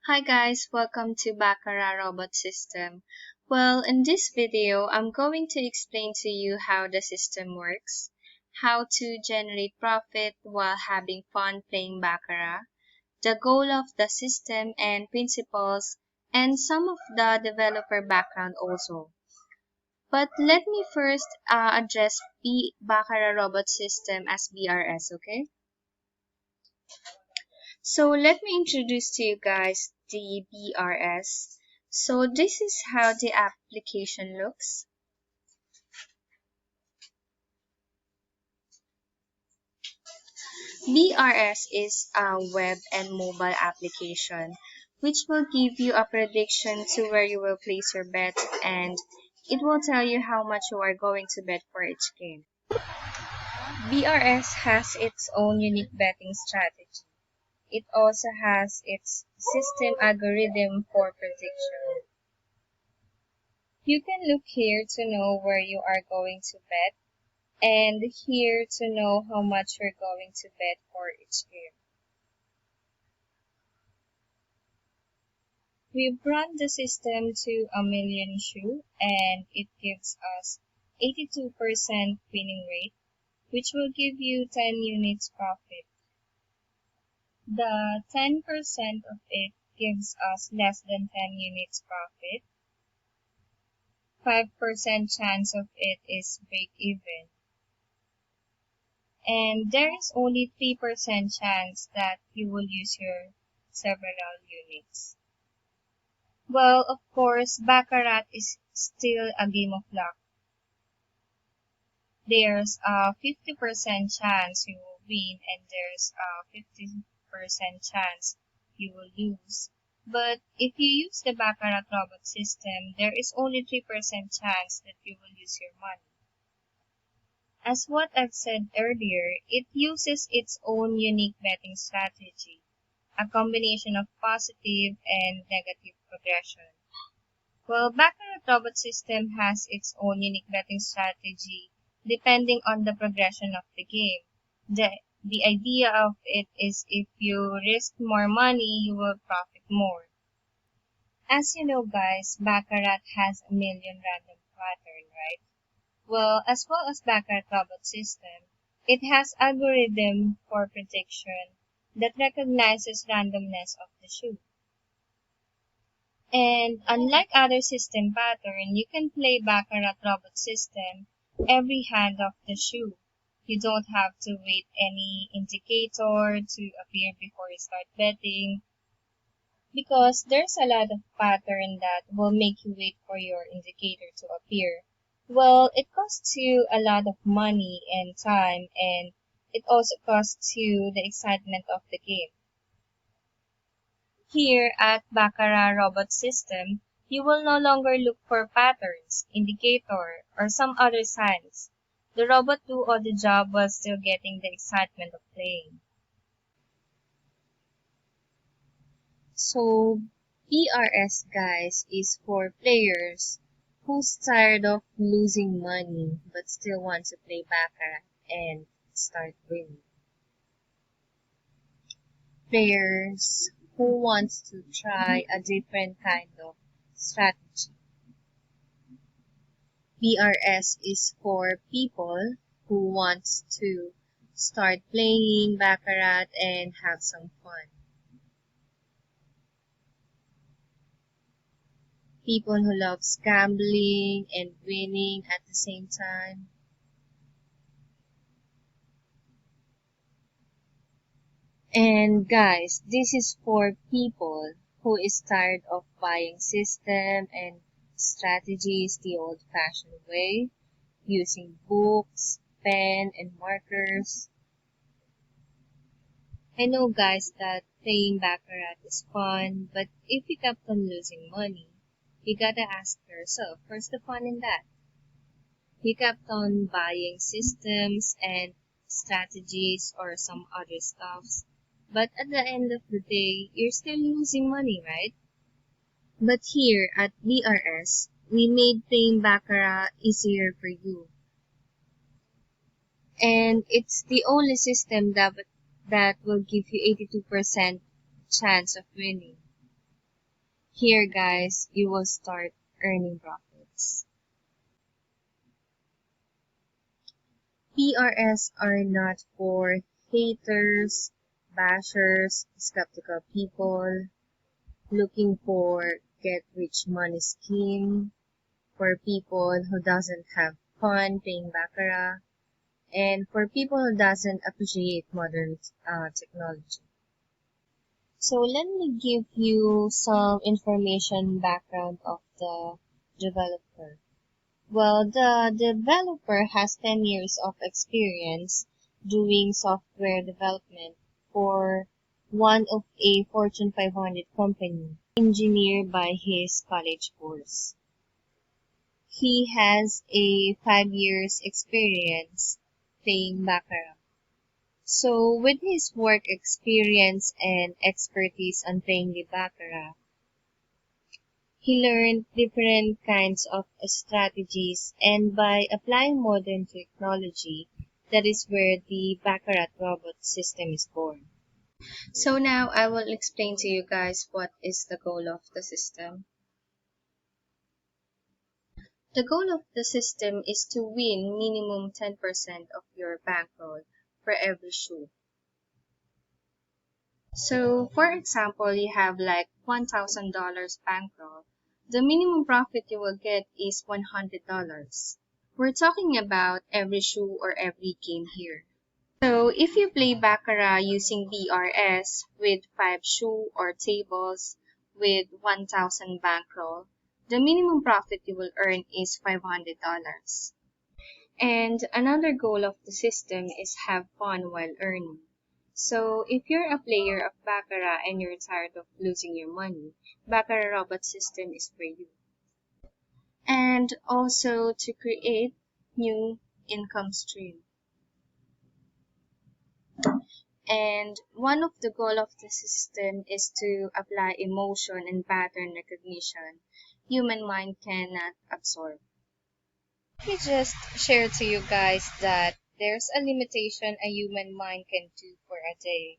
Hi guys, welcome to Baccarat Robot System. Well, in this video, I'm going to explain to you how the system works, how to generate profit while having fun playing Baccarat, the goal of the system and principles, and some of the developer background also. But let me first address the Baccarat Robot System as BRS, okay? So let me introduce to you guys the BRS. So this is how the application looks. BRS is a web and mobile application which will give you a prediction to where you will place your bet, and it will tell you how much you are going to bet for each game. BRS has its own unique betting strategy. It also has its system algorithm for prediction. You can look here to know where you are going to bet, and here to know how much you're going to bet for each game. We've run the system to a million shoe, and it gives us 82% winning rate, which will give you 10 units profit. The 10% of it gives us less than 10 units profit. 5% chance of it is break even. And there is only 3% chance that you will use your several units. Well, of course, Baccarat is still a game of luck. There's a 50% chance you will win and there's a 50% chance you will lose. But if you use the Baccarat robot system, there is only 3% chance that you will lose your money. As what I've said earlier, it uses its own unique betting strategy, a combination of positive and negative progression. Well, Baccarat robot system has its own unique betting strategy depending on the progression of the game. The idea of it is if you risk more money, you will profit more. As you know guys, Baccarat has a million random pattern, right? Well, as well as Baccarat robot system, it has algorithm for prediction that recognizes randomness of the shoe. And unlike other system pattern, you can play Baccarat robot system every hand of the shoe. You don't have to wait any indicator to appear before you start betting, because there's a lot of pattern that will make you wait for your indicator to appear. Well, it costs you a lot of money and time, and it also costs you the excitement of the game. Here at Baccarat Robot System, you will no longer look for patterns, indicator, or some other signs. The robot do all the job while still getting the excitement of playing. So, BRS guys is for players who's tired of losing money but still want to play Baccarat and start winning. Players who wants to try a different kind of strategy. BRS is for people who wants to start playing Baccarat and have some fun. People who loves gambling and winning at the same time. And guys, this is for people who is tired of buying system and strategies the old-fashioned way, using books, pen, and markers. I know guys that playing Baccarat is fun, but if you kept on losing money, you gotta ask yourself, where's the fun in that? You kept on buying systems and strategies or some other stuffs, but at the end of the day, you're still losing money, right? But here at BRS, we made playing Baccarat easier for you. And it's the only system that will give you 82% chance of winning. Here, guys, you will start earning profits. BRS are not for haters, bashers, skeptical people, looking for get rich money scheme, for people who doesn't have fun playing Baccarat, and for people who doesn't appreciate modern technology. So let me give you some information background of the developer. Well, the developer has 10 years of experience doing software development for one of a Fortune 500 company, engineer by his college course. He has a 5 years experience playing Baccarat. So with his work experience and expertise on playing the Baccarat, he learned different kinds of strategies, and by applying modern technology, that is where the Baccarat robot system is born. So now I will explain to you guys what is the goal of the system. The goal of the system is to win minimum 10% of your bankroll for every shoe. So, for example, you have like $1,000 bankroll. The minimum profit you will get is $100. We're talking about every shoe or every game here. So, if you play Baccarat using BRS with 5 shoe or tables with 1,000 bankroll, the minimum profit you will earn is $500. And another goal of the system is have fun while earning. So, if you're a player of Baccarat and you're tired of losing your money, Baccarat robot system is for you. And also to create new income stream. And one of the goal of the system is to apply emotion and pattern recognition human mind cannot absorb. Let me just share to you guys that there's a limitation a human mind can do for a day.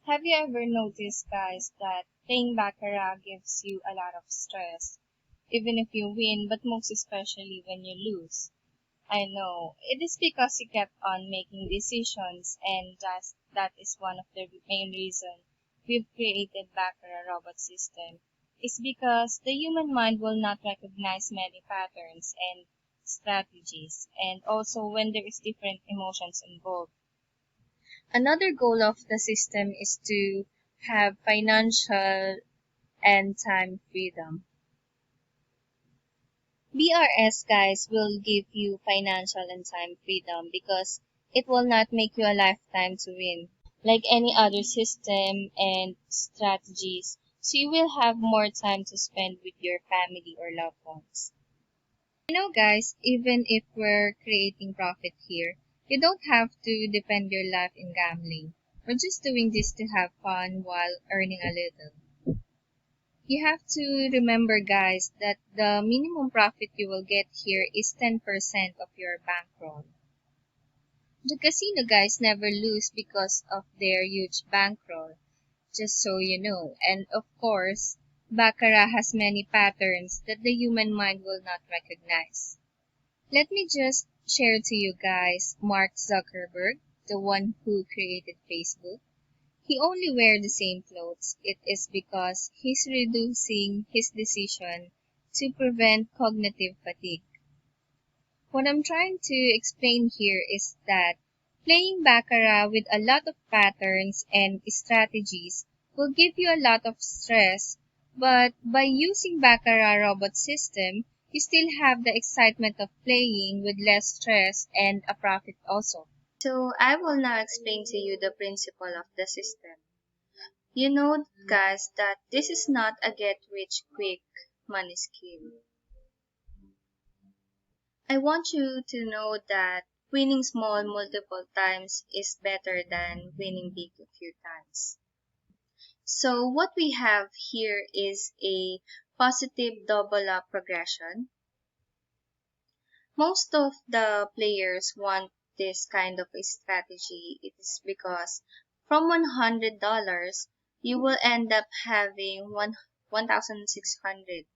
Have you ever noticed, guys, that playing Baccarat gives you a lot of stress, even if you win, but most especially when you lose? I know, it is because you kept on making decisions, and that is one of the main reasons we've created Baccarat robot system, is because the human mind will not recognize many patterns and strategies, and also when there is different emotions involved. Another goal of the system is to have financial and time freedom. BRS, guys, will give you financial and time freedom because it will not make you a lifetime to win like any other system and strategies. So you will have more time to spend with your family or loved ones. You know, guys, even if we're creating profit here, you don't have to depend your life in gambling. We're just doing this to have fun while earning a little. You have to remember, guys, that the minimum profit you will get here is 10% of your bankroll. The casino guys never lose because of their huge bankroll, just so you know. And of course, Baccarat has many patterns that the human mind will not recognize. Let me just share to you guys Mark Zuckerberg, the one who created Facebook. He only wears the same clothes. It is because he's reducing his decision to prevent cognitive fatigue. What I'm trying to explain here is that playing Baccarat with a lot of patterns and strategies will give you a lot of stress, but by using Baccarat robot system, you still have the excitement of playing with less stress and a profit also. So I will now explain to you the principle of the system. You know, guys, that this is not a get-rich-quick money scheme. I want you to know that winning small multiple times is better than winning big a few times. So what we have here is a positive double up progression. Most of the players want this kind of a strategy. It is because from $100, you will end up having 1,600.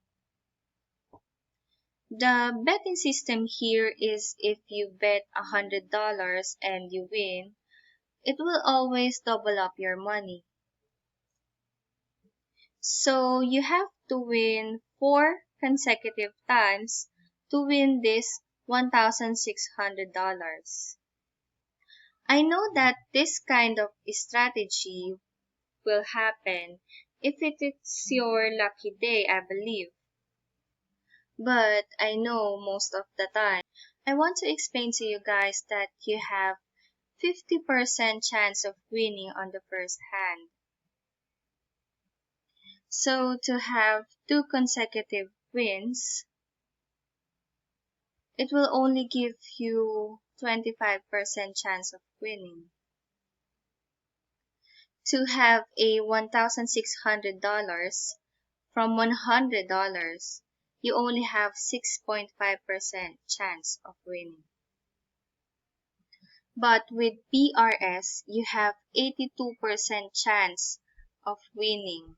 The betting system here is if you bet $100 and you win, it will always double up your money. So you have to win 4 consecutive times to win this $1,600. I know that this kind of strategy will happen if it is your lucky day, I believe. But I know most of the time, I want to explain to you guys that you have 50% chance of winning on the first hand. So to have 2 consecutive wins, it will only give you 25% chance of winning. To have a $1,600 from $100, you only have 6.5% chance of winning. But with BRS, you have 82% chance of winning,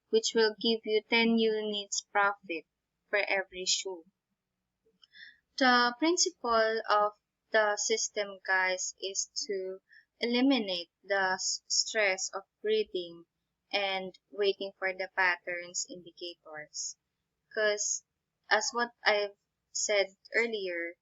which will give you 10 units profit for every shoe. The principle of the system, guys, is to eliminate the stress of reading and waiting for the patterns indicators. Because as what I've said earlier,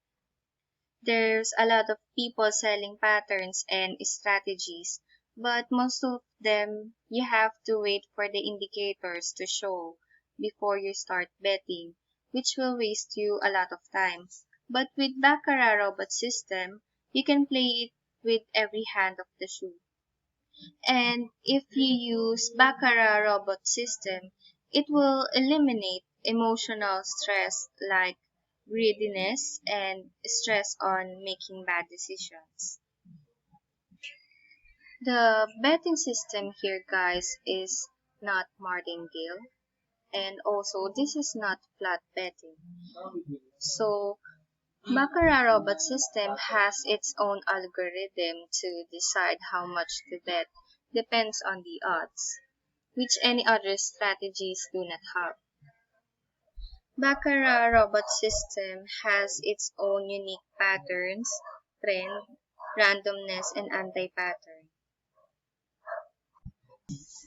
there's a lot of people selling patterns and strategies, but most of them you have to wait for the indicators to show before you start betting, which will waste you a lot of time. But with Baccarat robot system, you can play it with every hand of the shoe. And if you use Baccarat robot system, it will eliminate emotional stress like greediness and stress on making bad decisions. The betting system here, guys, is not martingale, and also this is not flat betting. So Baccarat robot system has its own algorithm to decide how much to bet, depends on the odds, which any other strategies do not have. Baccarat robot system has its own unique patterns, trend, randomness, and anti-pattern.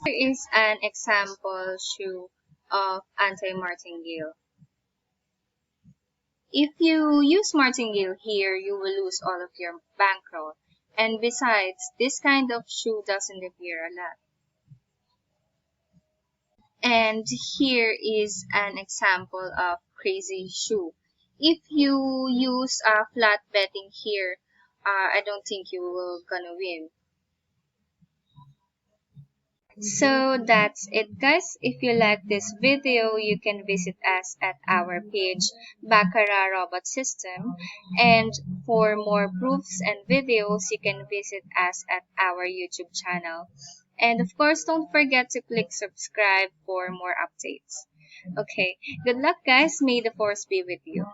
Here is an example shoe of anti-martingale. If you use martingale here, you will lose all of your bankroll. And besides, this kind of shoe doesn't appear a lot. And here is an example of crazy shoe. If you use a flat betting here, I don't think you will gonna win. So that's it, guys. If you like this video, you can visit us at our page Baccarat Robot System, and for more proofs and videos you can visit us at our YouTube channel. And of course, don't forget to click subscribe for more updates. Okay, good luck, guys. May the force be with you.